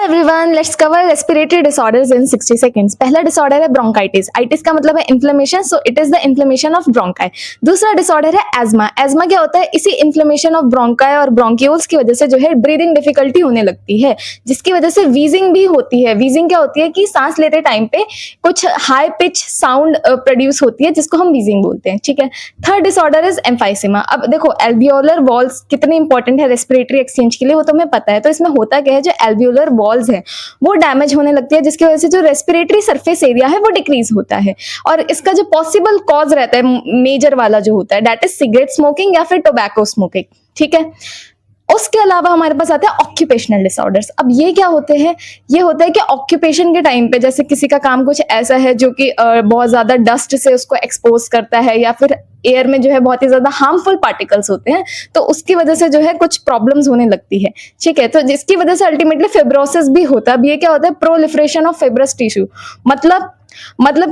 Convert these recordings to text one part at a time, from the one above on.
Everyone, let's cover respiratory disorders in 60 seconds. पहला disorder है bronchitis. Itis का मतलब है inflammation, so it is the inflammation of bronchi. दूसरा डिसऑर्डर है एज्मा। एज्मा क्या होता है? इसी इन्फ्लेमेशन ऑफ ब्रोंकाई और ब्रोंक्यूल्स की वजह से जो है ब्रीदिंग डिफिकल्टी होने लगती है, जिसकी वजह से वीजिंग भी होती है। वीजिंग क्या होती है कि सांस लेते टाइम पे कुछ हाई पिच साउंड प्रोड्यूस होती है, जिसको हम वीजिंग बोलते हैं। ठीक है। Third disorder is emphysema. अब देखो, एल्वियोलर वॉल्स कितने इंपॉर्टेंट है रेस्पिरेटरी एक्सचेंज के लिए, वो तुम्हें पता है। तो इसमें होता क्या है, जो एल्वियोलर वॉल्स है वो डैमेज होने लगती है, जिसकी वजह से जो रेस्पिरेटरी सरफेस एरिया है वो डिक्रीज होता है। और इसका जो पॉसिबल कॉज रहता है मेजर वाला जो होता है, दैट इज सिगरेट स्मोकिंग या फिर टोबैको स्मोकिंग। ठीक है। उसके अलावा हमारे पास आते हैं ऑक्यूपेशनल डिसऑर्डर्स। अब ये क्या होते हैं? ये होता है कि ऑक्यूपेशन के टाइम पे जैसे किसी का काम कुछ ऐसा है जो कि बहुत ज्यादा डस्ट से उसको एक्सपोज करता है, या फिर एयर में जो है बहुत ही ज्यादा हार्मफुल पार्टिकल्स होते हैं, तो उसकी वजह से जो है कुछ प्रॉब्लम्स होने लगती है। ठीक है। तो जिसकी वजह से अल्टीमेटली फिब्रोसिस भी होता है। अब ये क्या होता है? Proliferation of fibrous tissue. मतलब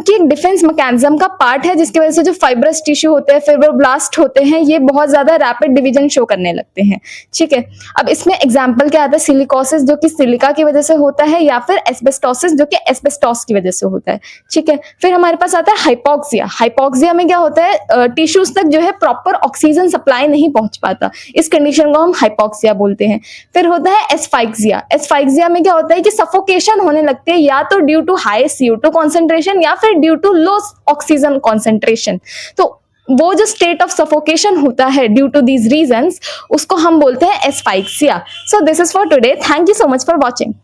कि एक डिफेंस मैकेनिज्म का पार्ट है, जिसकी वजह से जो फाइब्रस टिश्यू होते हैं, फिब्रोब्लास्ट होते हैं, ये बहुत ज्यादा रैपिड डिवीजन शो करने लगते हैं। ठीक है। अब इसमें एग्जांपल क्या आता है? सिलिकोसिस, जो कि सिलिका की वजह से होता है, या फिर एस्बेस्टोसिस, जो कि एस्बेस्टोस की वजह से होता है। ठीक है। फिर हमारे पास आता है हाइपोक्सिया। हाइपोक्सिया में क्या होता है? टिश्यूज तक जो है प्रॉपर ऑक्सीजन सप्लाई नहीं पहुंच पाता। इस कंडीशन को हम हाइपोक्सिया बोलते हैं। फिर होता है एस्फाइक्सिया। एस्फाइक्सिया में क्या होता है कि सफोकेशन होने लगती है, या तो due to high CO2 concentration या फिर due to low oxygen concentration. तो वो जो स्टेट ऑफ सफोकेशन होता है ड्यू टू दीज रीजंस, उसको हम बोलते हैं asphyxia. So this is for today. Thank you so much for watching.